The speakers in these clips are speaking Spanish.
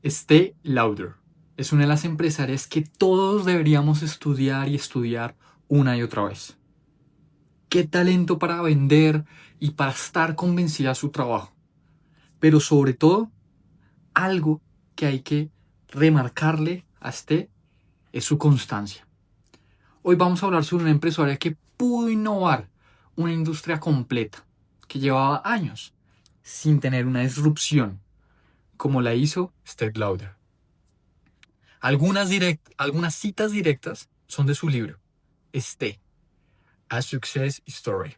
Estée Lauder es una de las empresarias que todos deberíamos estudiar y estudiar una y otra vez. Qué talento para vender y para estar convencida de su trabajo. Pero sobre todo, algo que hay que remarcarle a Estée es su constancia. Hoy vamos a hablar sobre una empresaria que pudo innovar una industria completa, que llevaba años sin tener una disrupción, como la hizo Estée Lauder. Algunas citas directas son de su libro, Estée, A Success Story.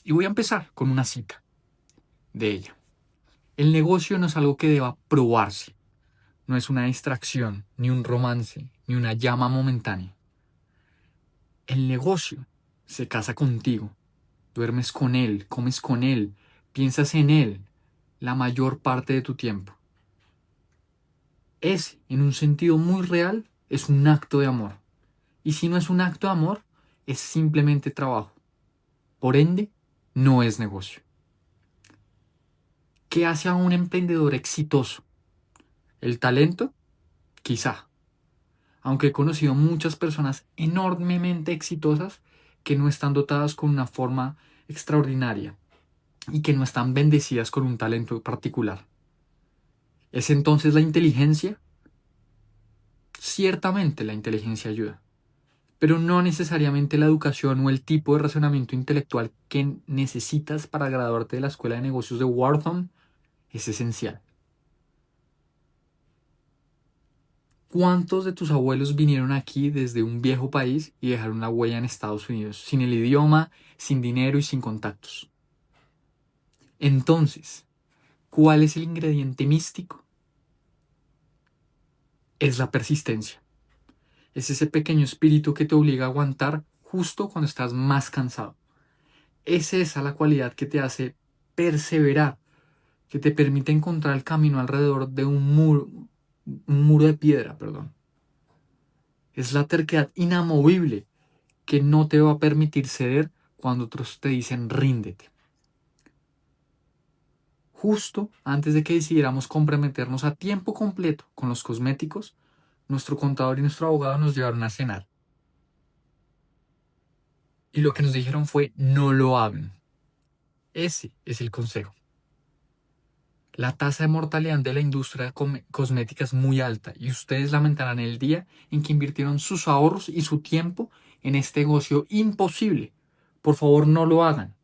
Y voy a empezar con una cita de ella. El negocio no es algo que deba probarse, no es una distracción, ni un romance, ni una llama momentánea. El negocio se casa contigo, duermes con él, comes con él, piensas en él la mayor parte de tu tiempo. Ese, en un sentido muy real, es un acto de amor. Y si no es un acto de amor, es simplemente trabajo. Por ende, no es negocio. ¿Qué hace a un emprendedor exitoso? ¿El talento? Quizá. Aunque he conocido muchas personas enormemente exitosas que no están dotadas con una forma extraordinaria y que no están bendecidas con un talento particular. ¿Es entonces la inteligencia? Ciertamente la inteligencia ayuda, pero no necesariamente la educación o el tipo de razonamiento intelectual que necesitas para graduarte de la Escuela de Negocios de Wharton es esencial. ¿Cuántos de tus abuelos vinieron aquí desde un viejo país y dejaron una huella en Estados Unidos, sin el idioma, sin dinero y sin contactos? Entonces, ¿cuál es el ingrediente místico? Es la persistencia. Es ese pequeño espíritu que te obliga a aguantar justo cuando estás más cansado. Es esa la cualidad que te hace perseverar, que te permite encontrar el camino alrededor de un muro de piedra, perdón. Es la terquedad inamovible que no te va a permitir ceder cuando otros te dicen ríndete. Justo antes de que decidiéramos comprometernos a tiempo completo con los cosméticos, nuestro contador y nuestro abogado nos llevaron a cenar. Y lo que nos dijeron fue no lo hagan. Ese es el consejo. La tasa de mortalidad de la industria cosmética es muy alta y ustedes lamentarán el día en que invirtieron sus ahorros y su tiempo en este negocio imposible. Por favor, no lo hagan.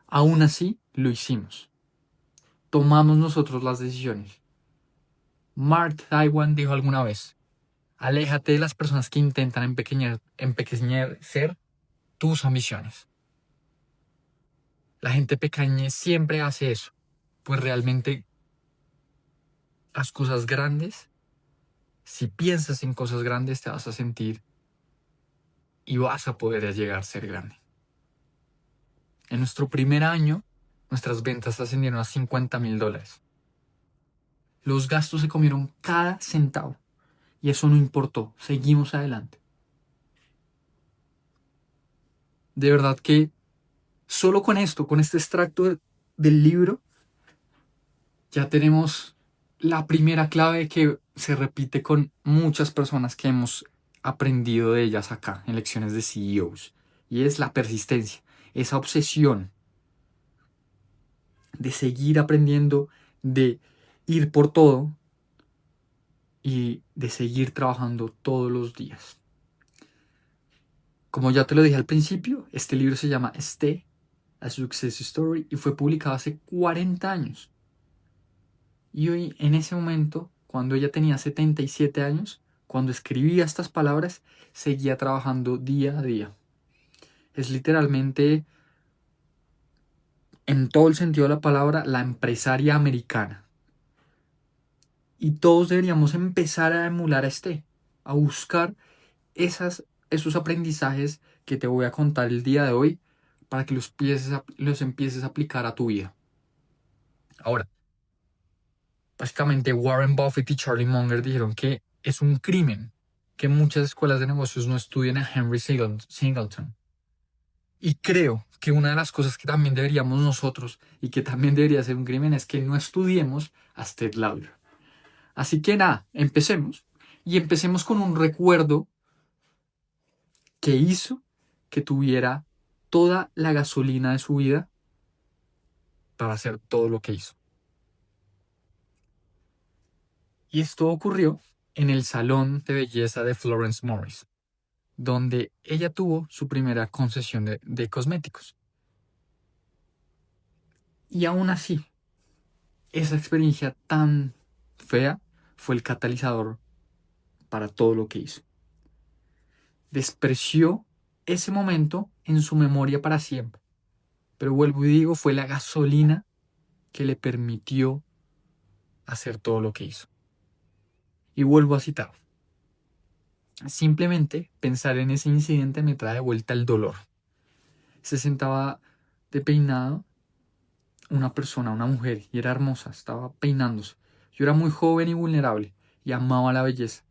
Aún así, lo hicimos. Tomamos nosotros las decisiones. Mark Twain dijo alguna vez, aléjate de las personas que intentan empequeñecer tus ambiciones. La gente pequeña siempre hace eso, pues realmente las cosas grandes, si piensas en cosas grandes, te vas a sentir y vas a poder llegar a ser grande. En nuestro primer año, nuestras ventas ascendieron a $50,000. Los gastos se comieron cada centavo y eso no importó, seguimos adelante. De verdad que solo con esto, con este extracto del libro, ya tenemos la primera clave que se repite con muchas personas que hemos aprendido de ellas acá en lecciones de CEOs. Y es la persistencia, esa obsesión de seguir aprendiendo, de ir por todo y de seguir trabajando todos los días. Como ya te lo dije al principio, este libro se llama Estée, A Success Story y fue publicado hace 40 años. Y hoy, en ese momento, cuando ella tenía 77 años, cuando escribía estas palabras, seguía trabajando día a día. Es literalmente, en todo el sentido de la palabra, la empresaria americana. Y todos deberíamos empezar a emular a a buscar esos aprendizajes que te voy a contar el día de hoy para que los empieces a aplicar a tu vida. Ahora, básicamente Warren Buffett y Charlie Munger dijeron que es un crimen que muchas escuelas de negocios no estudien a Henry Singleton. Y creo que una de las cosas que también deberíamos nosotros y que también debería ser un crimen es que no estudiemos a Steve Lauder. Así que nada, empecemos. Y empecemos con un recuerdo que hizo que tuviera toda la gasolina de su vida para hacer todo lo que hizo. Y esto ocurrió en el salón de belleza de Florence Morris, donde ella tuvo su primera concesión de cosméticos. Y aún así, esa experiencia tan fea fue el catalizador para todo lo que hizo. Despreció ese momento en su memoria para siempre. Pero vuelvo y digo, fue la gasolina que le permitió hacer todo lo que hizo. Y vuelvo a citar. Simplemente pensar en ese incidente me trae de vuelta el dolor. Se sentaba de peinado una persona, una mujer, y era hermosa, estaba peinándose. Yo era muy joven y vulnerable, y amaba la belleza.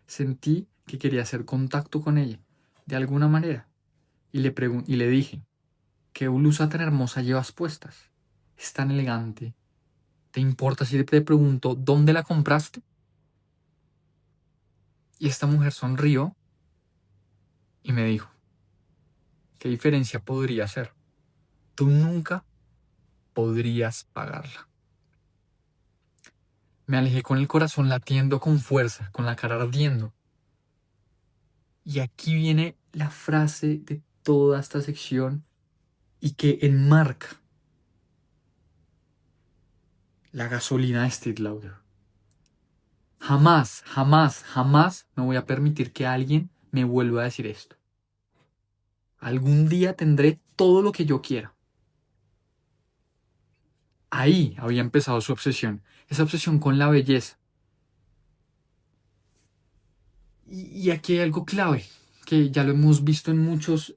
Sentí que quería hacer contacto con ella, de alguna manera, y le dije, ¿qué blusa tan hermosa llevas puestas? Es tan elegante. ¿Te importa si te pregunto dónde la compraste? Y esta mujer sonrió y me dijo, ¿qué diferencia podría ser? Tú nunca podrías pagarla. Me alejé con el corazón latiendo con fuerza, con la cara ardiendo. Y aquí viene la frase de toda esta sección y que enmarca la gasolina de Steve Lauder. Jamás, jamás, jamás me voy a permitir que alguien me vuelva a decir esto. Algún día tendré todo lo que yo quiera. Ahí había empezado su obsesión, esa obsesión con la belleza. Y aquí hay algo clave, que ya lo hemos visto en muchos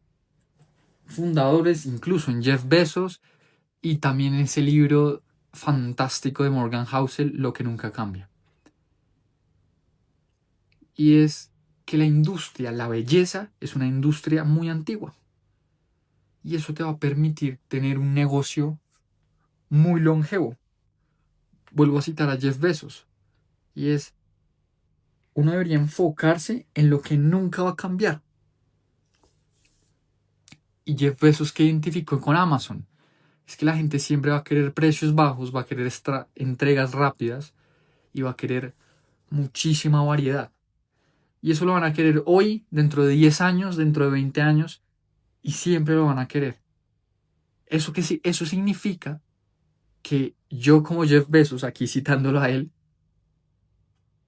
fundadores, incluso en Jeff Bezos, y también en ese libro fantástico de Morgan Housel, Lo que nunca cambia. Y es que la industria, la belleza, es una industria muy antigua. Y eso te va a permitir tener un negocio muy longevo. Vuelvo a citar a Jeff Bezos. Y es, uno debería enfocarse en lo que nunca va a cambiar. Y Jeff Bezos, que identificó con Amazon, es que la gente siempre va a querer precios bajos, va a querer entregas rápidas y va a querer muchísima variedad. Y eso lo van a querer hoy, dentro de 10 años, dentro de 20 años, y siempre lo van a querer. Eso significa que yo, como Jeff Bezos, aquí citándolo a él,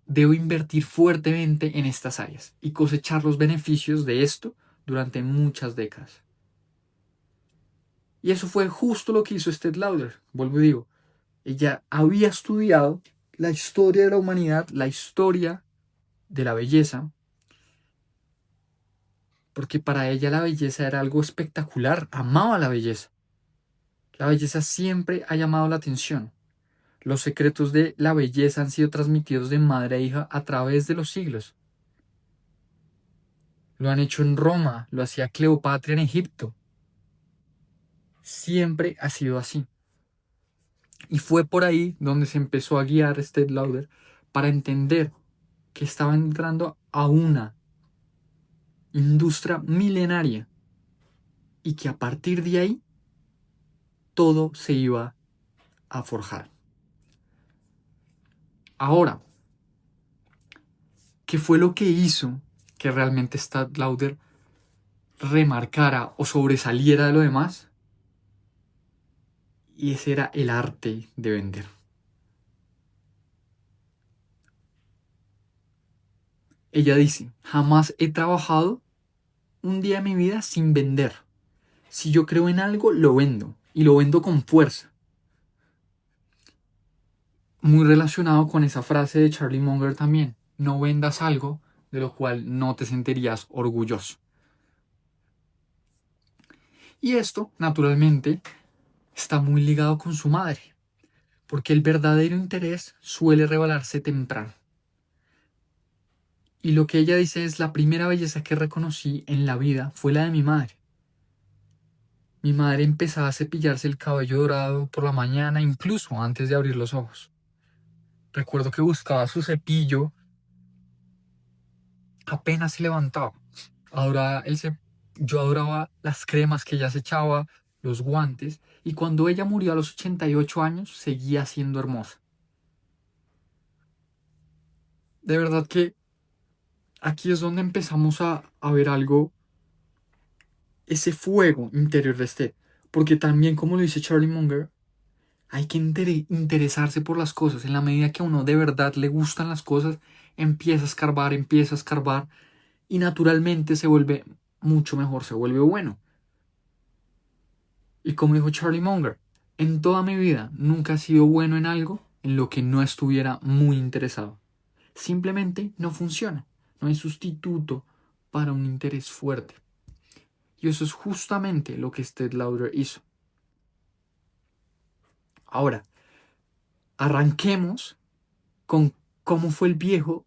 debo invertir fuertemente en estas áreas y cosechar los beneficios de esto durante muchas décadas. Y eso fue justo lo que hizo Stella Lauder. Vuelvo y digo, ella había estudiado la historia de la humanidad, la historia de la belleza, porque para ella la belleza era algo espectacular, amaba la belleza. La belleza siempre ha llamado la atención. Los secretos de la belleza han sido transmitidos de madre a hija a través de los siglos. Lo han hecho en Roma, lo hacía Cleopatra en Egipto. Siempre ha sido así. Y fue por ahí donde se empezó a guiar Estée Lauder para entender que estaba entrando a una industria milenaria y que a partir de ahí todo se iba a forjar. Ahora, ¿qué fue lo que hizo que realmente Estée Lauder remarcara o sobresaliera de lo demás? Y ese era el arte de vender. Ella dice, jamás he trabajado un día de mi vida sin vender. Si yo creo en algo, lo vendo. Y lo vendo con fuerza. Muy relacionado con esa frase de Charlie Munger también. No vendas algo de lo cual no te sentirías orgulloso. Y esto, naturalmente, está muy ligado con su madre. Porque el verdadero interés suele revelarse temprano. Y lo que ella dice es, la primera belleza que reconocí en la vida fue la de mi madre. Mi madre empezaba a cepillarse el cabello dorado por la mañana, incluso antes de abrir los ojos. Recuerdo que buscaba su cepillo apenas se levantaba. Yo adoraba las cremas que ella se echaba, los guantes, y cuando ella murió a los 88 años, seguía siendo hermosa. De verdad que aquí es donde empezamos a ver algo, ese fuego interior de Steph. Porque también, como lo dice Charlie Munger, hay que interesarse por las cosas. En la medida que a uno de verdad le gustan las cosas, empieza a escarbar y naturalmente se vuelve mucho mejor, se vuelve bueno. Y como dijo Charlie Munger, en toda mi vida nunca he sido bueno en algo en lo que no estuviera muy interesado. Simplemente no funciona. No hay sustituto para un interés fuerte. Y eso es justamente lo que Stella Lauder hizo. Ahora, arranquemos con cómo fue el viaje,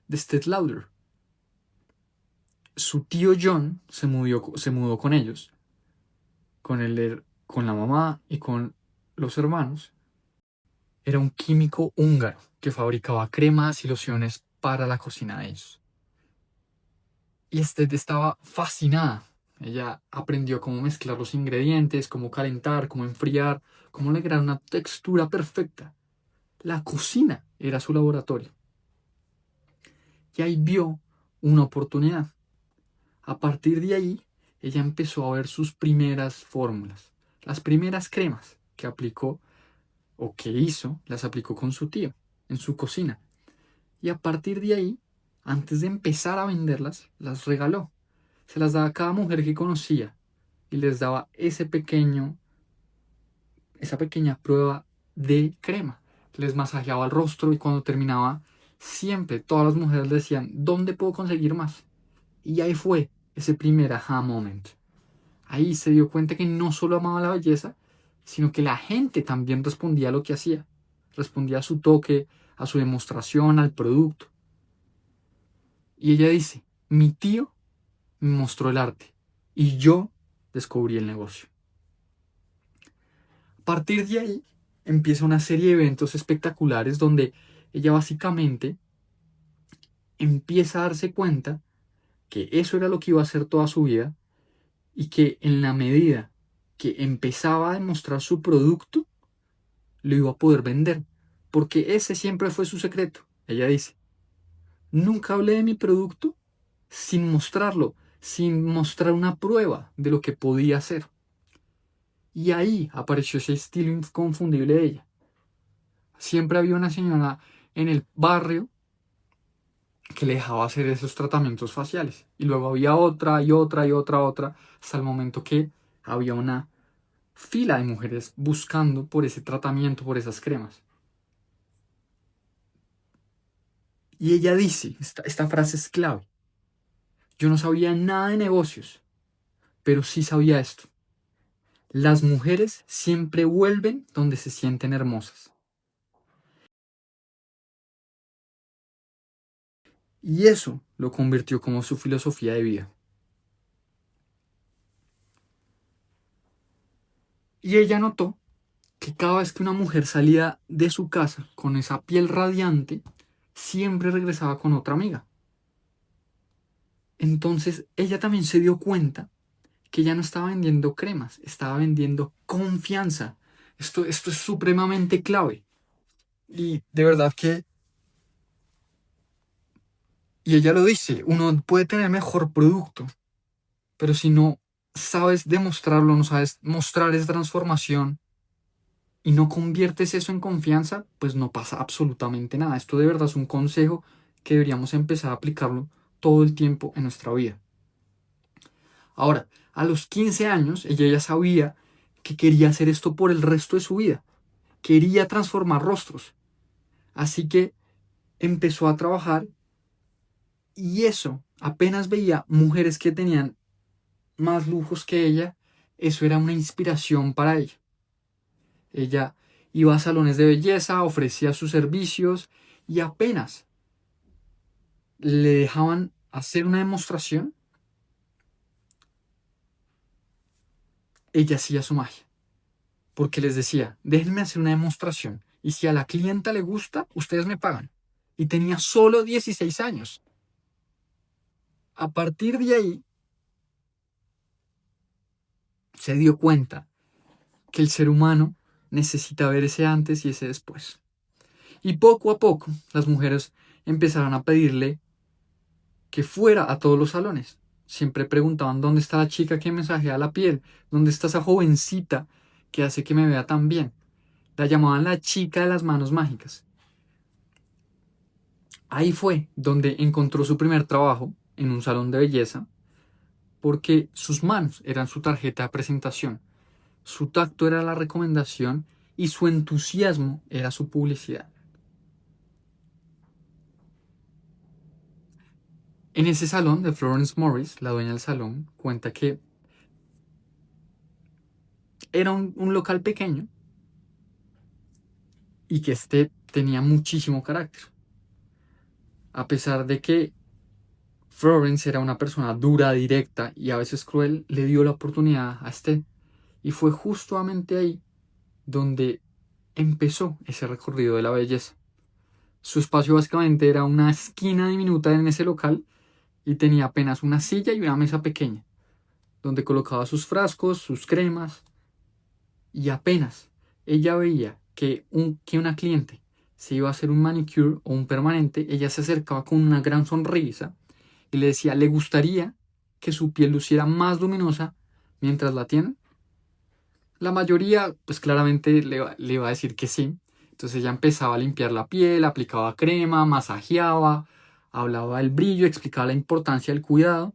de Stella Lauder. Su tío John se mudó con ellos, con la mamá y con los hermanos. Era un químico húngaro que fabricaba cremas y lociones para la cocina de ellos. Y estaba fascinada. Ella aprendió cómo mezclar los ingredientes, cómo calentar, cómo enfriar, cómo lograr una textura perfecta. La cocina era su laboratorio. Y ahí vio una oportunidad. A partir de ahí, ella empezó a ver sus primeras fórmulas. Las primeras cremas que aplicó o que hizo, las aplicó con su tío en su cocina. Y a partir de ahí, antes de empezar a venderlas, las regaló. Se las daba a cada mujer que conocía y les daba esa pequeña prueba de crema. Les masajeaba el rostro y cuando terminaba, siempre todas las mujeres le decían, ¿dónde puedo conseguir más? Y ahí fue ese primer aha moment. Ahí se dio cuenta que no solo amaba la belleza, sino que la gente también respondía a lo que hacía. Respondía a su toque, a su demostración, al producto. Y ella dice, mi tío me mostró el arte y yo descubrí el negocio. A partir de ahí empieza una serie de eventos espectaculares donde ella básicamente empieza a darse cuenta que eso era lo que iba a hacer toda su vida y que en la medida que empezaba a demostrar su producto, lo iba a poder vender, porque ese siempre fue su secreto. Ella dice, nunca hablé de mi producto sin mostrarlo, sin mostrar una prueba de lo que podía hacer. Y ahí apareció ese estilo inconfundible de ella. Siempre había una señora en el barrio que le dejaba hacer esos tratamientos faciales. Y luego había otra y otra y otra, hasta el momento que había una fila de mujeres buscando por ese tratamiento, por esas cremas. Y ella dice, esta frase es clave, yo no sabía nada de negocios, pero sí sabía esto. Las mujeres siempre vuelven donde se sienten hermosas. Y eso lo convirtió como su filosofía de vida. Y ella notó que cada vez que una mujer salía de su casa con esa piel radiante, siempre regresaba con otra amiga. Entonces ella también se dio cuenta que ya no estaba vendiendo cremas, estaba vendiendo confianza. Esto es supremamente clave. Y de verdad que, y ella lo dice, uno puede tener mejor producto, pero si no sabes demostrarlo, no sabes mostrar esa transformación y no conviertes eso en confianza, pues no pasa absolutamente nada. Esto de verdad es un consejo que deberíamos empezar a aplicarlo todo el tiempo en nuestra vida. Ahora, a los 15 años, ella ya sabía que quería hacer esto por el resto de su vida. Quería transformar rostros. Así que empezó a trabajar y eso, apenas veía mujeres que tenían más lujos que ella, eso era una inspiración para ella. Ella iba a salones de belleza, ofrecía sus servicios y apenas le dejaban hacer una demostración, ella hacía su magia. Porque les decía, déjenme hacer una demostración. Y si a la clienta le gusta, ustedes me pagan. Y tenía solo 16 años. A partir de ahí, se dio cuenta que el ser humano necesita ver ese antes y ese después. Y poco a poco, las mujeres empezaron a pedirle que fuera a todos los salones. Siempre preguntaban, ¿dónde está la chica que mensajea la piel? ¿Dónde está esa jovencita que hace que me vea tan bien? La llamaban la chica de las manos mágicas. Ahí fue donde encontró su primer trabajo en un salón de belleza, porque sus manos eran su tarjeta de presentación, su tacto era la recomendación y su entusiasmo era su publicidad. En ese salón de Florence Morris, la dueña del salón, cuenta que era un local pequeño y que tenía muchísimo carácter. A pesar de que Florence era una persona dura, directa y a veces cruel, le dio la oportunidad a y fue justamente ahí donde empezó ese recorrido de la belleza. Su espacio básicamente era una esquina diminuta en ese local y tenía apenas una silla y una mesa pequeña, donde colocaba sus frascos, sus cremas, y apenas ella veía que una cliente se iba a hacer un manicure o un permanente, ella se acercaba con una gran sonrisa y le decía, ¿le gustaría que su piel luciera más luminosa mientras la tiene? La mayoría, pues claramente le iba a decir que sí. Entonces ella empezaba a limpiar la piel, aplicaba crema, masajeaba, hablaba del brillo, explicaba la importancia del cuidado.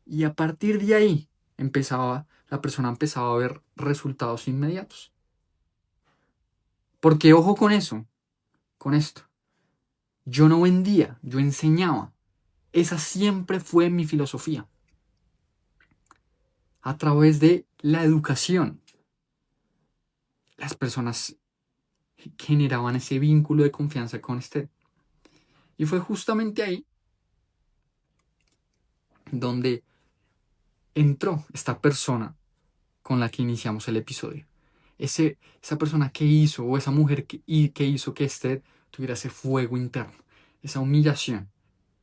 Y a partir de ahí la persona empezaba a ver resultados inmediatos. Porque ojo con eso, con esto. Yo no vendía, yo enseñaba. Esa siempre fue mi filosofía. A través de la educación, las personas generaban ese vínculo de confianza con usted. Y fue justamente ahí donde entró esta persona con la que iniciamos el episodio. Esa persona que hizo, o esa mujer que hizo que Esther tuviera ese fuego interno, esa humillación,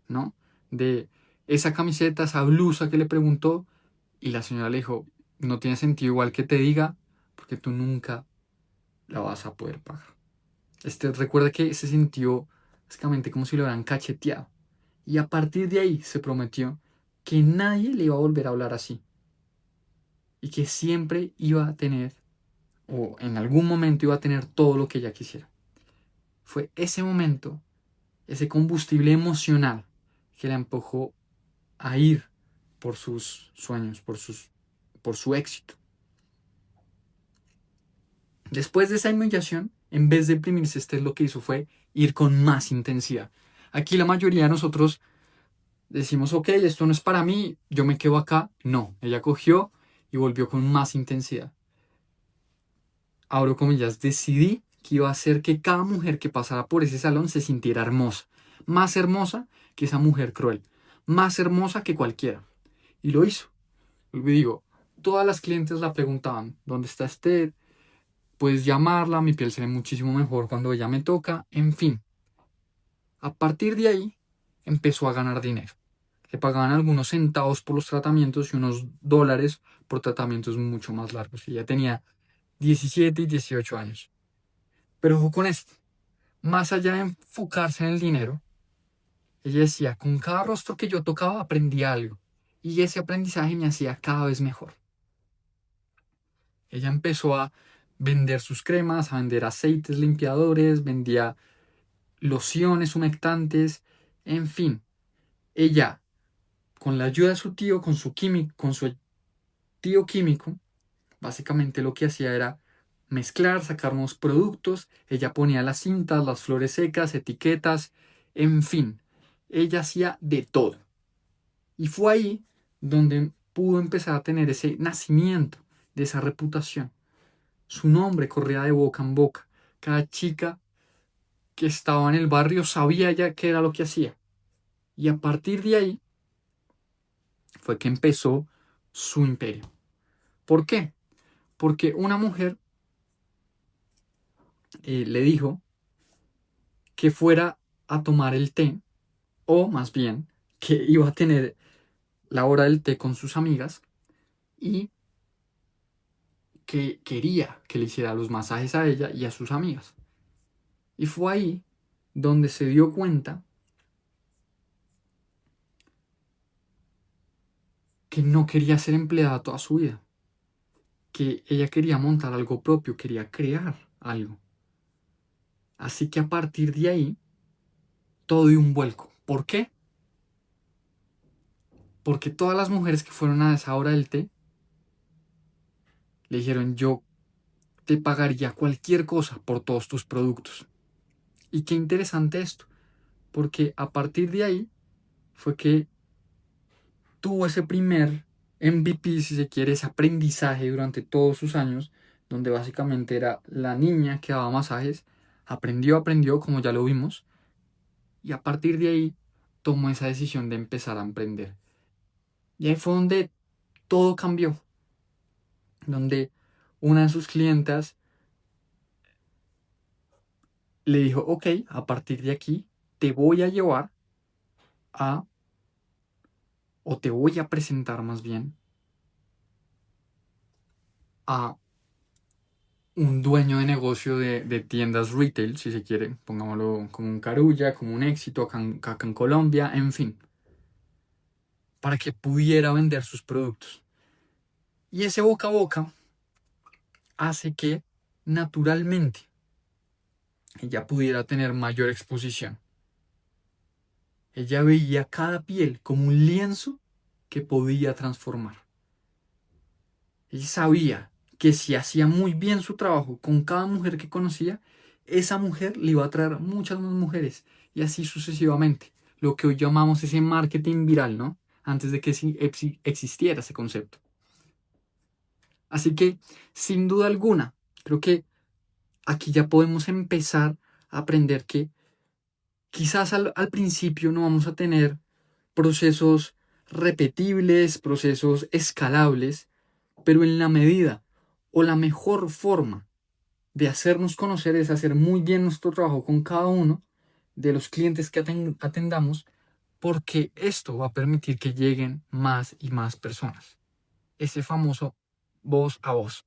¿no? De esa camiseta, esa blusa que le preguntó, y la señora le dijo, no tiene sentido igual que te diga, porque tú nunca la vas a poder pagar. Esther recuerda que se sintió básicamente como si lo hubieran cacheteado. Y a partir de ahí se prometió que nadie le iba a volver a hablar así. Y que siempre iba a tener, o en algún momento iba a tener todo lo que ella quisiera. Fue ese momento, ese combustible emocional que la empujó a ir por sus sueños, por su éxito. Después de esa humillación, en vez de deprimirse, lo que hizo fue ir con más intensidad. Aquí la mayoría de nosotros decimos, ok, esto no es para mí, yo me quedo acá. No, ella cogió y volvió con más intensidad. Abro comillas, decidí que iba a hacer que cada mujer que pasara por ese salón se sintiera hermosa. Más hermosa que esa mujer cruel. Más hermosa que cualquiera. Y lo hizo. Y digo, todas las clientes la preguntaban, ¿dónde está Esther? Puedes llamarla, mi piel se ve muchísimo mejor cuando ella me toca. En fin. A partir de ahí, empezó a ganar dinero. Le pagaban algunos centavos por los tratamientos y unos dólares por tratamientos mucho más largos. Ella tenía 17 y 18 años. Pero ojo con esto. Más allá de enfocarse en el dinero, ella decía, con cada rostro que yo tocaba aprendía algo. Y ese aprendizaje me hacía cada vez mejor. Ella empezó a vender sus cremas, a vender aceites limpiadores, vendía lociones humectantes, en fin. Ella, con la ayuda de su tío, con su tío químico, básicamente lo que hacía era mezclar, sacar nuevos productos. Ella ponía las cintas, las flores secas, etiquetas, en fin. Ella hacía de todo. Y fue ahí donde pudo empezar a tener ese nacimiento de esa reputación. Su nombre corría de boca en boca. Cada chica que estaba en el barrio sabía ya qué era lo que hacía. Y a partir de ahí fue que empezó su imperio. ¿Por qué? Porque una mujer le dijo que fuera a tomar el té, o más bien que iba a tener la hora del té con sus amigas y que quería que le hiciera los masajes a ella y a sus amigas. Y fue ahí donde se dio cuenta que no quería ser empleada toda su vida, que ella quería montar algo propio, quería crear algo. Así que a partir de ahí, todo dio un vuelco. ¿Por qué? Porque todas las mujeres que fueron a esa hora del té le dijeron: yo te pagaría cualquier cosa por todos tus productos. Y qué interesante esto, porque a partir de ahí fue que tuvo ese primer MVP, si se quiere, ese aprendizaje durante todos sus años, donde básicamente era la niña que daba masajes, aprendió, como ya lo vimos, y a partir de ahí tomó esa decisión de empezar a emprender. Y ahí fue donde todo cambió, donde una de sus clientas le dijo: ok, a partir de aquí te voy a llevar a, o te voy a presentar más bien, a un dueño de negocio de tiendas retail, si se quiere, pongámoslo como un Carulla, como un Éxito acá en Colombia, en fin, para que pudiera vender sus productos. Y ese boca a boca hace que naturalmente ella pudiera tener mayor exposición. Ella veía cada piel como un lienzo que podía transformar. Ella sabía que si hacía muy bien su trabajo con cada mujer que conocía, esa mujer le iba a traer muchas más mujeres y así sucesivamente. Lo que hoy llamamos ese marketing viral, ¿no? Antes de que existiera ese concepto. Así que, sin duda alguna, creo que aquí ya podemos empezar a aprender que quizás al principio no vamos a tener procesos repetibles, procesos escalables, pero en la medida o la mejor forma de hacernos conocer es hacer muy bien nuestro trabajo con cada uno de los clientes que atendamos, porque esto va a permitir que lleguen más y más personas. Ese famoso voz a voz.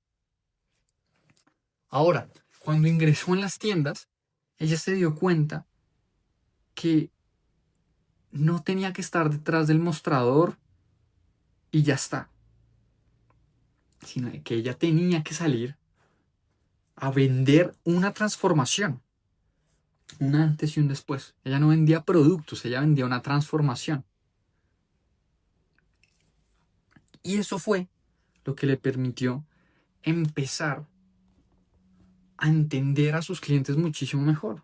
Ahora, cuando ingresó en las tiendas, ella se dio cuenta que no tenía que estar detrás del mostrador y ya está, sino que ella tenía que salir a vender una transformación, un antes y un después. Ella no vendía productos, ella vendía una transformación. Y eso fue lo que le permitió empezar a entender a sus clientes muchísimo mejor,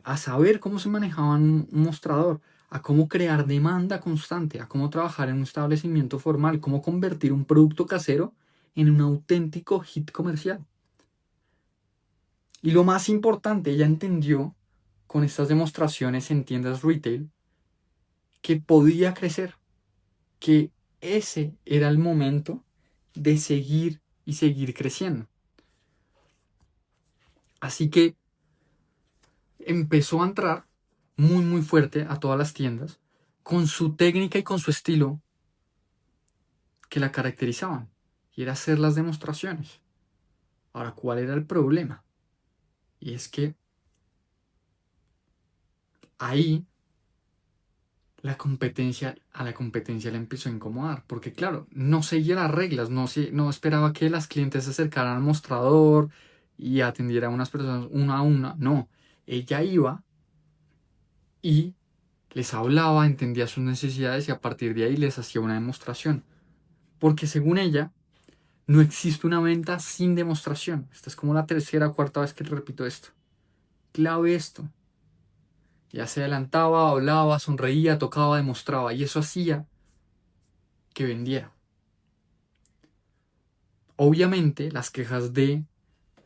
a saber cómo se manejaba un mostrador, a cómo crear demanda constante, a cómo trabajar en un establecimiento formal, cómo convertir un producto casero en un auténtico hit comercial. Y lo más importante, ella entendió con estas demostraciones en tiendas retail que podía crecer, que ese era el momento de seguir y seguir creciendo. Así que empezó a entrar muy fuerte a todas las tiendas con su técnica y con su estilo que la caracterizaban, y era hacer las demostraciones. Ahora, ¿cuál era el problema? Y es que ahí a la competencia le empezó a incomodar, porque claro, no seguía las reglas, no esperaba que las clientes se acercaran al mostrador y atendiera a unas personas una a una, no, ella iba y les hablaba, entendía sus necesidades y a partir de ahí les hacía una demostración, porque según ella, no existe una venta sin demostración. Esta es como la tercera o cuarta vez que repito esto. Clave esto. Ya se adelantaba, hablaba, sonreía, tocaba, demostraba y eso hacía que vendiera. Obviamente las quejas de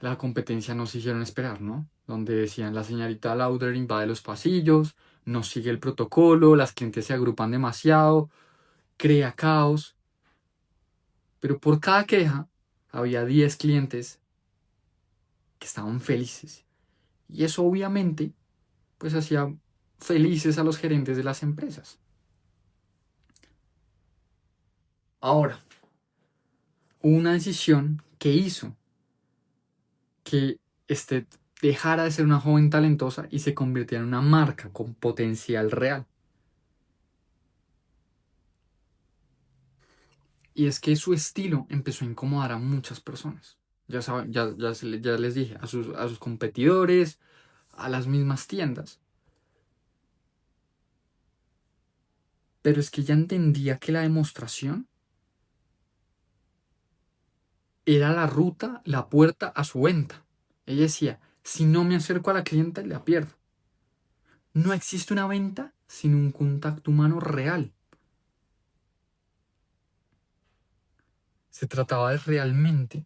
la competencia no se hicieron esperar, ¿no? Donde decían: la señorita Lauder invade los pasillos, no sigue el protocolo, las clientes se agrupan demasiado, crea caos. Pero por cada queja había 10 clientes que estaban felices. Y eso obviamente pues hacía felices a los gerentes de las empresas. Ahora, hubo una decisión que hizo que dejara de ser una joven talentosa y se convirtiera en una marca con potencial real. Y es que su estilo empezó a incomodar a muchas personas. Ya saben, ya les dije, a sus competidores, a las mismas tiendas. Pero es que ella entendía que la demostración era la ruta, la puerta a su venta. Ella decía, si no me acerco a la clienta, la pierdo. No existe una venta sin un contacto humano real. Se trataba de realmente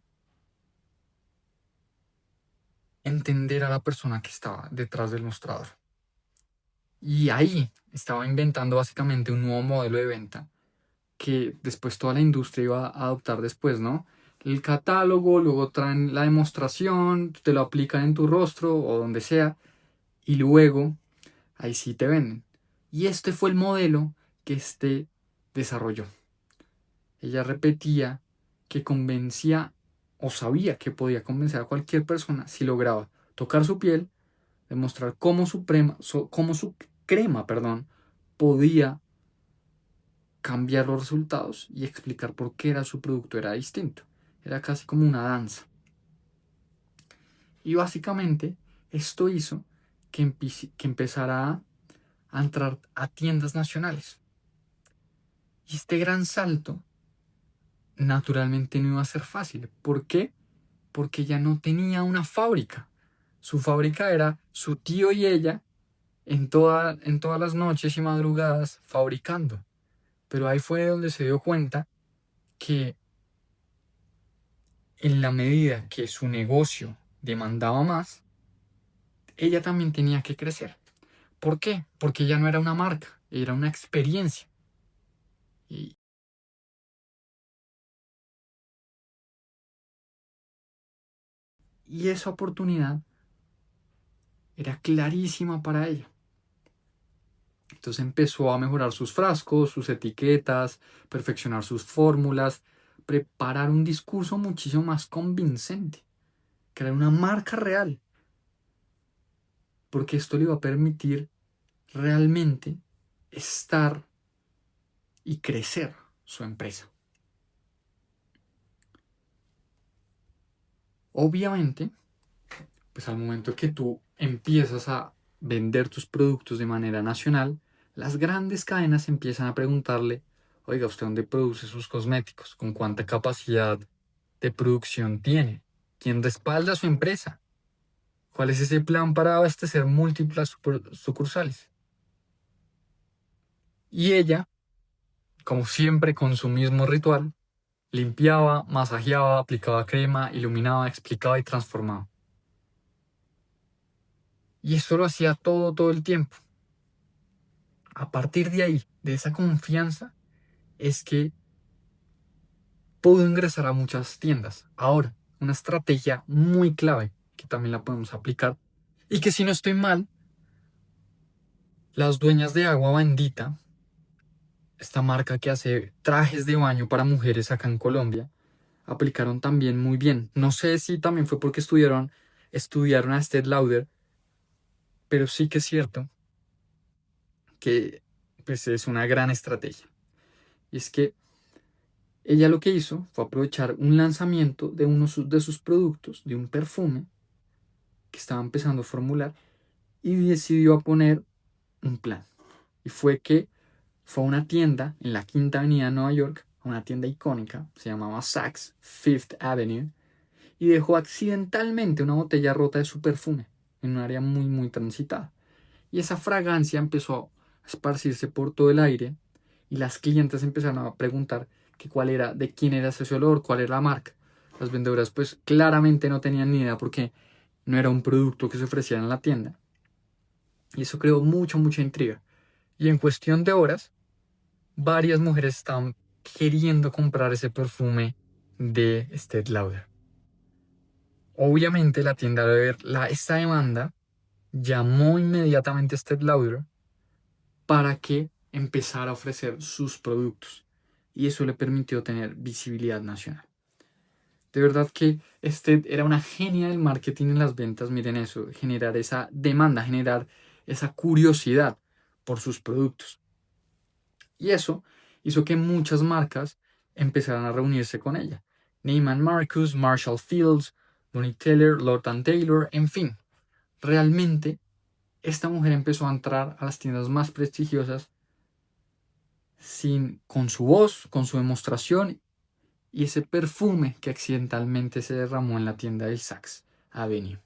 entender a la persona que estaba detrás del mostrador. Y ahí estaba inventando básicamente un nuevo modelo de venta que después toda la industria iba a adoptar después, ¿no? El catálogo, luego traen la demostración, te lo aplican en tu rostro o donde sea, y luego ahí sí te venden. Y este fue el modelo que desarrolló. Ella repetía que convencía o sabía que podía convencer a cualquier persona si lograba tocar su piel, demostrar cómo su crema, podía cambiar los resultados y explicar por qué su producto era distinto. Era casi como una danza. Y básicamente esto hizo que empezara a entrar a tiendas nacionales. Y este gran salto naturalmente no iba a ser fácil. ¿Por qué? Porque ella no tenía una fábrica. Su fábrica era su tío y ella en todas las noches y madrugadas fabricando. Pero ahí fue donde se dio cuenta que en la medida que su negocio demandaba más, ella también tenía que crecer. ¿Por qué? Porque ella no era una marca, era una experiencia. Y, y esa oportunidad era clarísima para ella. Entonces empezó a mejorar sus frascos, sus etiquetas, perfeccionar sus fórmulas, preparar un discurso muchísimo más convincente, crear una marca real, porque esto le iba a permitir realmente estar y crecer su empresa. Obviamente, pues al momento que tú empiezas a vender tus productos de manera nacional, las grandes cadenas empiezan a preguntarle, oiga, ¿usted dónde produce sus cosméticos? ¿Con cuánta capacidad de producción tiene? ¿Quién respalda su empresa? ¿Cuál es ese plan para abastecer múltiples sucursales? Y ella, como siempre con su mismo ritual, limpiaba, masajeaba, aplicaba crema, iluminaba, explicaba y transformaba. Y esto lo hacía todo el tiempo. A partir de ahí, de esa confianza, es que pudo ingresar a muchas tiendas. Ahora, una estrategia muy clave que también la podemos aplicar y que si no estoy mal, las dueñas de Agua Bendita, esta marca que hace trajes de baño para mujeres acá en Colombia, aplicaron también muy bien. No sé si también fue porque estudiaron a Estée Lauder, pero sí que es cierto que pues, es una gran estrategia. Y es que ella lo que hizo fue aprovechar un lanzamiento de uno de sus productos, de un perfume que estaba empezando a formular, y decidió poner un plan. Y fue a una tienda en la Quinta Avenida de Nueva York, una tienda icónica, se llamaba Saks Fifth Avenue, y dejó accidentalmente una botella rota de su perfume en un área muy transitada. Y esa fragancia empezó a esparcirse por todo el aire y las clientes empezaron a preguntar de quién era ese olor, cuál era la marca. Las vendedoras pues claramente no tenían ni idea porque no era un producto que se ofreciera en la tienda. Y eso creó mucha intriga. Y en cuestión de horas, varias mujeres estaban queriendo comprar ese perfume de Estée Lauder. Obviamente la tienda al ver esta demanda llamó inmediatamente a Estée Lauder para que empezara a ofrecer sus productos y eso le permitió tener visibilidad nacional. De verdad que era una genia del marketing en las ventas, miren eso, generar esa demanda, generar esa curiosidad por sus productos. Y eso hizo que muchas marcas empezaran a reunirse con ella. Neiman Marcus, Marshall Fields, Bonnie Taylor, Lord & Taylor, en fin. Realmente, esta mujer empezó a entrar a las tiendas más prestigiosas con su voz, con su demostración y ese perfume que accidentalmente se derramó en la tienda del Saks Avenue.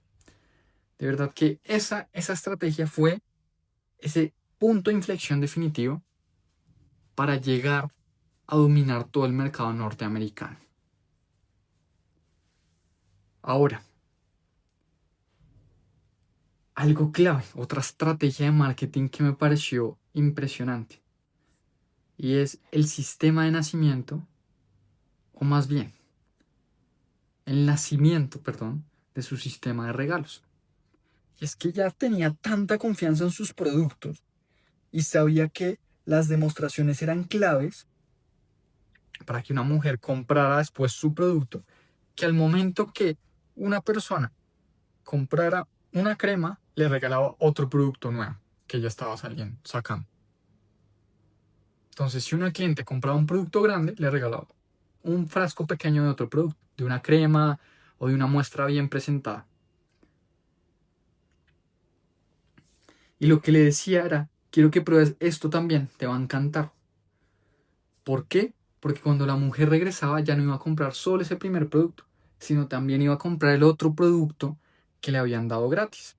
De verdad que esa estrategia fue ese punto de inflexión definitivo para llegar a dominar todo el mercado norteamericano. Ahora, algo clave, otra estrategia de marketing que me pareció impresionante, y es el sistema de nacimiento, o más bien, el nacimiento, perdón, de su sistema de regalos. Y es que ya tenía tanta confianza en sus productos y sabía que las demostraciones eran claves para que una mujer comprara después su producto, que al momento que una persona comprara una crema, le regalaba otro producto nuevo que ya estaba sacando. Entonces, si una cliente compraba un producto grande, le regalaba un frasco pequeño de otro producto, de una crema o de una muestra bien presentada. Y lo que le decía era, quiero que pruebes esto también, te va a encantar. ¿Por qué? Porque cuando la mujer regresaba ya no iba a comprar solo ese primer producto, sino también iba a comprar el otro producto que le habían dado gratis.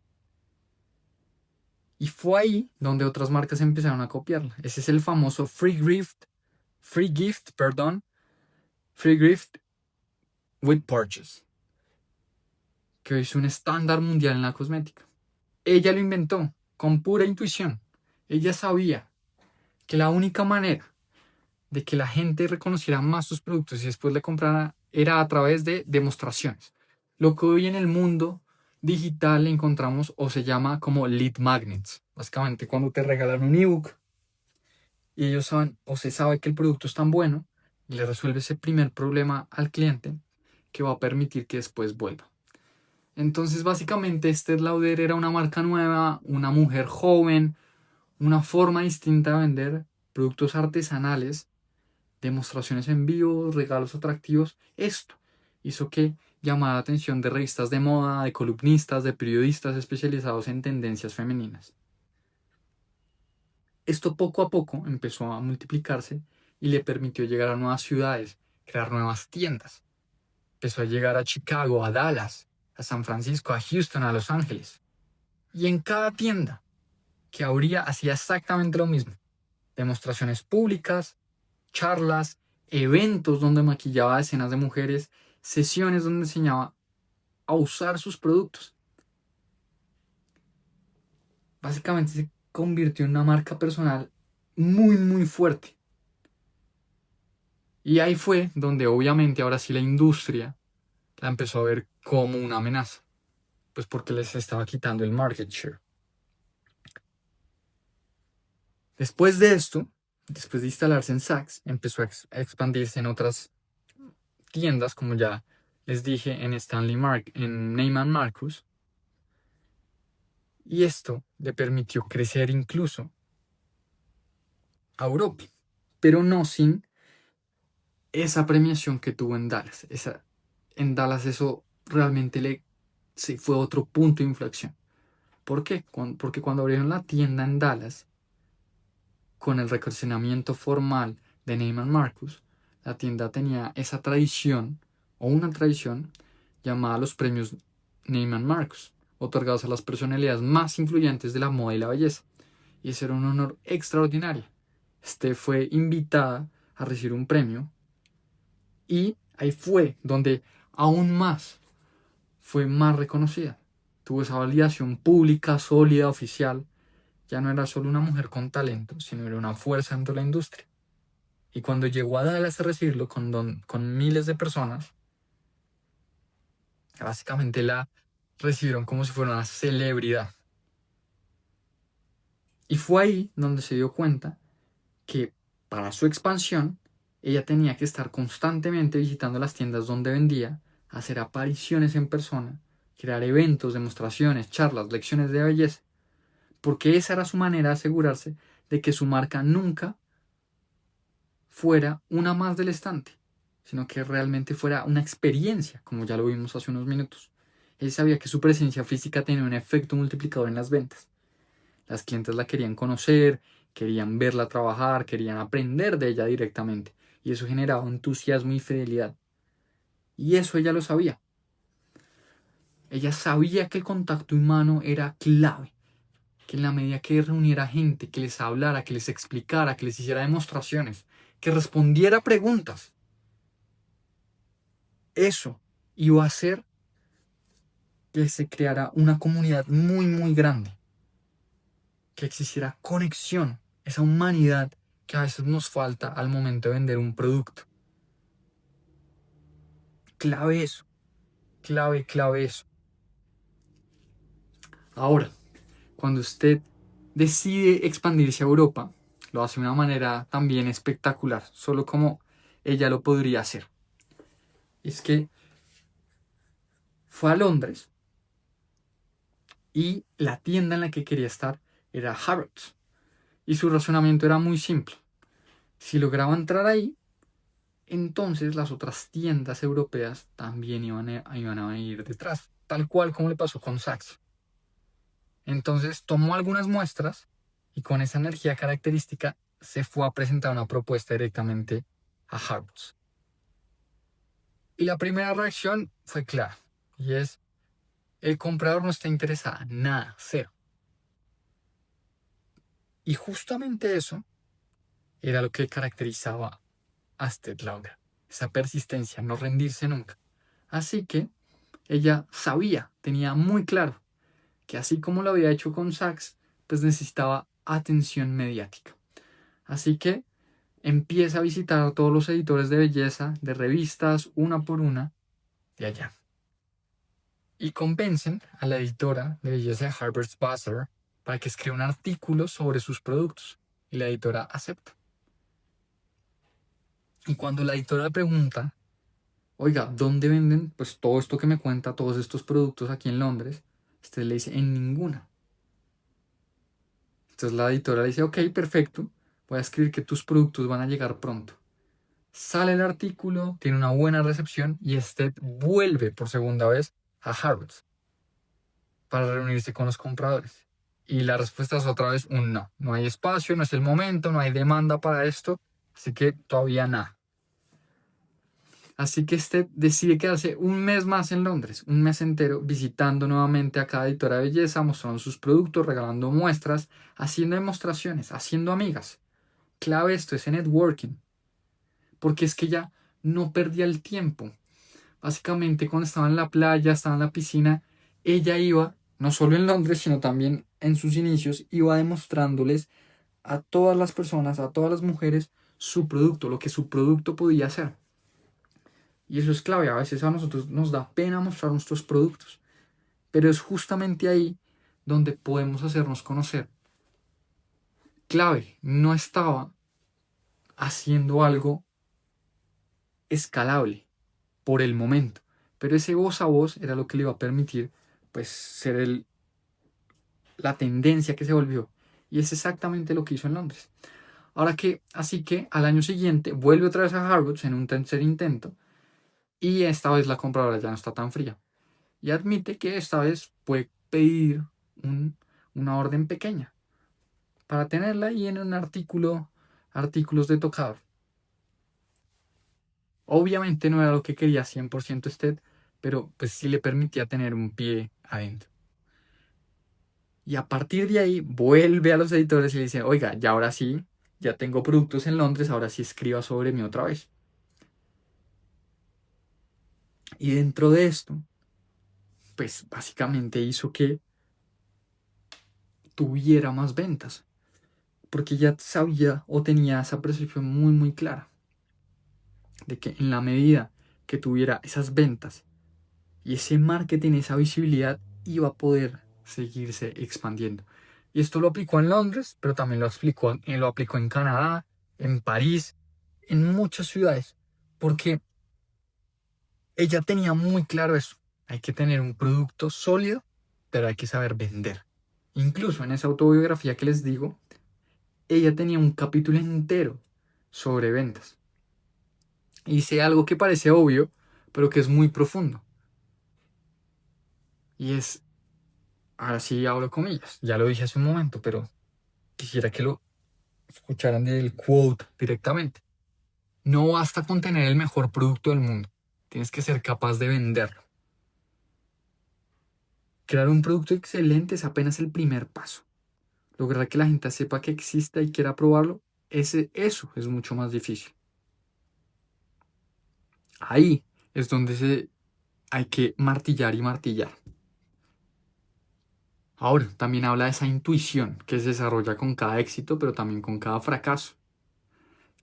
Y fue ahí donde otras marcas empezaron a copiarla. Ese es el famoso free gift with purchase, que es un estándar mundial en la cosmética. Ella lo inventó con pura intuición. Ella sabía que la única manera de que la gente reconociera más sus productos y después le comprara era a través de demostraciones. Lo que hoy en el mundo digital encontramos o se llama como lead magnets. Básicamente cuando te regalan un ebook y ellos saben o se sabe que el producto es tan bueno y le resuelve ese primer problema al cliente que va a permitir que después vuelva. Entonces básicamente Estée Lauder era una marca nueva, una mujer joven, una forma distinta de vender productos artesanales, demostraciones en vivo, regalos atractivos. Esto hizo que llamara la atención de revistas de moda, de columnistas, de periodistas especializados en tendencias femeninas. Esto poco a poco empezó a multiplicarse y le permitió llegar a nuevas ciudades, crear nuevas tiendas. Empezó a llegar a Chicago, a Dallas, a San Francisco, a Houston, a Los Ángeles. Y en cada tienda que abría hacía exactamente lo mismo. Demostraciones públicas, charlas, eventos donde maquillaba a decenas de mujeres, sesiones donde enseñaba a usar sus productos. Básicamente se convirtió en una marca personal muy, muy fuerte. Y ahí fue donde obviamente ahora sí la industria la empezó a ver como una amenaza. Pues porque les estaba quitando el market share. Después de esto, después de instalarse en Saks, empezó a expandirse en otras tiendas, como ya les dije, en Neiman Marcus. Y esto le permitió crecer incluso a Europa, pero no sin esa premiación que tuvo en Dallas. En Dallas eso realmente sí, fue otro punto de inflexión. ¿Por qué? Porque cuando abrieron la tienda en Dallas, con el reconocimiento formal de Neiman Marcus, la tienda tenía esa tradición, o una tradición, llamada los premios Neiman Marcus, otorgados a las personalidades más influyentes de la moda y la belleza. Y ese era un honor extraordinario. Fue invitada a recibir un premio y ahí fue donde aún más fue más reconocida. Tuvo esa validación pública, sólida, oficial. Ya no era solo una mujer con talento, sino era una fuerza dentro de la industria. Y cuando llegó a Dallas a recibirlo con miles de personas, básicamente la recibieron como si fuera una celebridad. Y fue ahí donde se dio cuenta que para su expansión, ella tenía que estar constantemente visitando las tiendas donde vendía, hacer apariciones en persona, crear eventos, demostraciones, charlas, lecciones de belleza, porque esa era su manera de asegurarse de que su marca nunca fuera una más del estante, sino que realmente fuera una experiencia, como ya lo vimos hace unos minutos. Él sabía que su presencia física tenía un efecto multiplicador en las ventas. Las clientes la querían conocer, querían verla trabajar, querían aprender de ella directamente. Y eso generaba entusiasmo y fidelidad. Y eso ella lo sabía. Ella sabía que el contacto humano era clave. Que en la medida que reuniera gente, que les hablara, que les explicara, que les hiciera demostraciones, que respondiera preguntas, eso iba a hacer que se creara una comunidad muy, muy grande. Que existiera conexión, esa humanidad que a veces nos falta al momento de vender un producto. Clave eso, clave eso. Ahora, cuando usted decide expandirse a Europa, lo hace de una manera también espectacular, solo como ella lo podría hacer. Es que fue a Londres y la tienda en la que quería estar era Harrods. Y su razonamiento era muy simple. Si lograba entrar ahí, entonces las otras tiendas europeas también iban a ir detrás, tal cual como le pasó con Saks. Entonces tomó algunas muestras y con esa energía característica se fue a presentar una propuesta directamente a Harrods. Y la primera reacción fue clara, y es, el comprador no está interesado, nada, cero. Y justamente eso era lo que caracterizaba a Estée Lauder, esa persistencia, no rendirse nunca. Así que ella sabía, tenía muy claro, que así como lo había hecho con Saks, pues necesitaba atención mediática. Así que empieza a visitar a todos los editores de belleza, de revistas, una por una, de allá. Y convencen a la editora de belleza de Harper's Bazaar para que escriba un artículo sobre sus productos. Y la editora acepta. Y cuando la editora le pregunta, oiga, ¿dónde venden pues todo esto que me cuenta, todos estos productos aquí en Londres? Usted le dice, en ninguna. Entonces la editora le dice, ok, perfecto, voy a escribir que tus productos van a llegar pronto. Sale el artículo, tiene una buena recepción y Estet vuelve por segunda vez a Harrods para reunirse con los compradores. Y la respuesta es otra vez un no. No hay espacio, no es el momento, no hay demanda para esto, así que todavía nada. Así que Estet decide quedarse un mes más en Londres, un mes entero, visitando nuevamente a cada editora de belleza, mostrando sus productos, regalando muestras, haciendo demostraciones, haciendo amigas. Clave esto, ese networking. Porque es que ya no perdía el tiempo. Básicamente cuando estaba en la playa, estaba en la piscina, ella iba, no solo en Londres, sino también en sus inicios, iba demostrándoles a todas las personas, a todas las mujeres, su producto, lo que su producto podía hacer. Y eso es clave, a veces a nosotros nos da pena mostrar nuestros productos, pero es justamente ahí donde podemos hacernos conocer. Clave, no estaba haciendo algo escalable por el momento. Pero ese voz a voz era lo que le iba a permitir pues ser la tendencia que se volvió. Y es exactamente lo que hizo en Londres. Así que al año siguiente vuelve otra vez a Harrods en un tercer intento. Y esta vez la compradora ya no está tan fría. Y admite que esta vez puede pedir una orden pequeña para tenerla ahí en un artículos de tocador. Obviamente no era lo que quería 100% usted, pero pues sí le permitía tener un pie adentro. Y a partir de ahí vuelve a los editores y le dice, oiga, ya ahora sí, ya tengo productos en Londres, ahora sí escriba sobre mí otra vez. Y dentro de esto, pues básicamente hizo que tuviera más ventas. porque ella sabía o tenía esa percepción muy muy clara de que en la medida que tuviera esas ventas y ese marketing, esa visibilidad, iba a poder seguirse expandiendo. Y esto lo aplicó en Londres, pero también lo aplicó en Canadá, en París, en muchas ciudades, porque ella tenía muy claro eso. Hay que tener un producto sólido, pero hay que saber vender. Incluso en esa autobiografía que les digo, ella tenía un capítulo entero sobre ventas. Hice algo que parece obvio, pero que es muy profundo. Y es, ahora sí hablo comillas, ya lo dije hace un momento, pero quisiera que lo escucharan del quote directamente. No basta con tener el mejor producto del mundo, tienes que ser capaz de venderlo. Crear un producto excelente es apenas el primer paso. Lograr que la gente sepa que exista y quiera probarlo, eso es mucho más difícil. Ahí es donde hay que martillar y martillar. Ahora, también habla de esa intuición que se desarrolla con cada éxito, pero también con cada fracaso.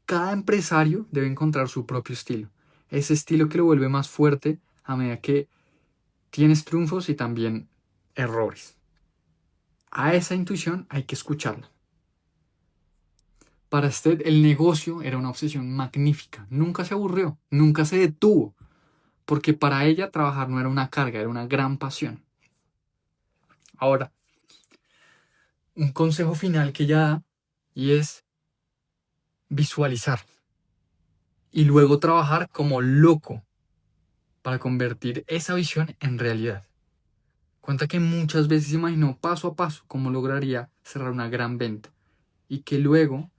Cada empresario debe encontrar su propio estilo. Ese estilo que lo vuelve más fuerte a medida que tienes triunfos y también errores. A esa intuición hay que escucharla. Para Stead el negocio era una obsesión magnífica. Nunca se aburrió, nunca se detuvo, porque para ella trabajar no era una carga, era una gran pasión. Ahora, un consejo final que ella da y es visualizar y luego trabajar como loco para convertir esa visión en realidad. Cuenta que muchas veces imaginó paso a paso cómo lograría cerrar una gran venta y que luego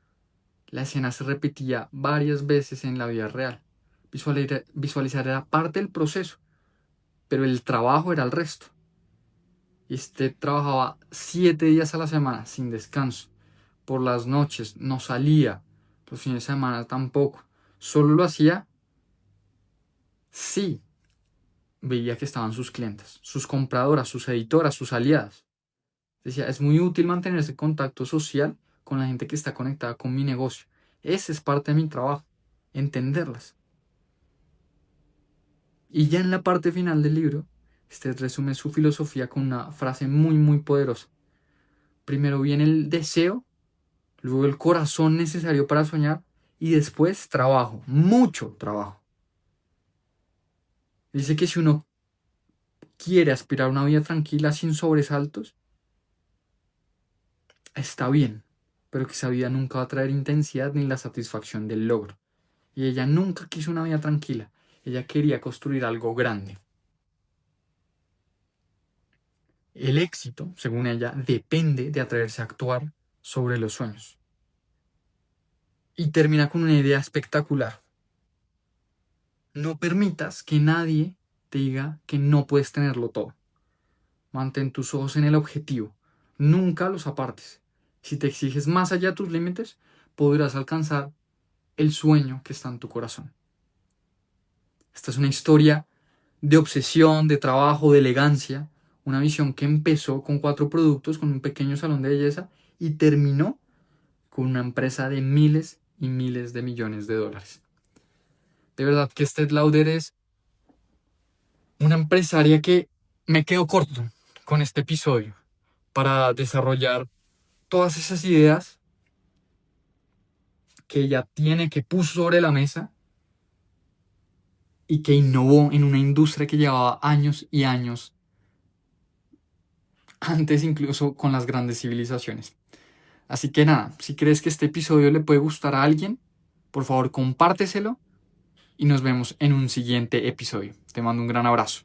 la escena se repetía varias veces en la vida real. Visualizar era parte del proceso, pero el trabajo era el resto. Y trabajaba 7 días a la semana sin descanso. Por las noches no salía, los fines de semana tampoco. Solo lo hacía si veía que estaban sus clientes, sus compradoras, sus editoras, sus aliadas. Decía, es muy útil mantener ese contacto social con la gente que está conectada con mi negocio. Ese es parte de mi trabajo, entenderlas. Y ya en la parte final del libro, resume su filosofía con una frase muy muy poderosa. Primero viene el deseo, luego el corazón necesario para soñar y después trabajo, mucho trabajo. Dice que si uno quiere aspirar a una vida tranquila sin sobresaltos, está bien, pero que esa vida nunca va a traer intensidad ni la satisfacción del logro. Y ella nunca quiso una vida tranquila, ella quería construir algo grande. El éxito, según ella, depende de atreverse a actuar sobre los sueños. Y termina con una idea espectacular. No permitas que nadie te diga que no puedes tenerlo todo. Mantén tus ojos en el objetivo. Nunca los apartes. Si te exiges más allá de tus límites, podrás alcanzar el sueño que está en tu corazón. Esta es una historia de obsesión, de trabajo, de elegancia. Una visión que empezó con 4 productos, con un pequeño salón de belleza y terminó con una empresa de miles y miles de millones de dólares. De verdad que Estée Lauder es una empresaria que me quedo corto con este episodio para desarrollar todas esas ideas que ella tiene, que puso sobre la mesa y que innovó en una industria que llevaba años y años antes incluso con las grandes civilizaciones. Así que nada, si crees que este episodio le puede gustar a alguien, por favor compárteselo y nos vemos en un siguiente episodio. Te mando un gran abrazo.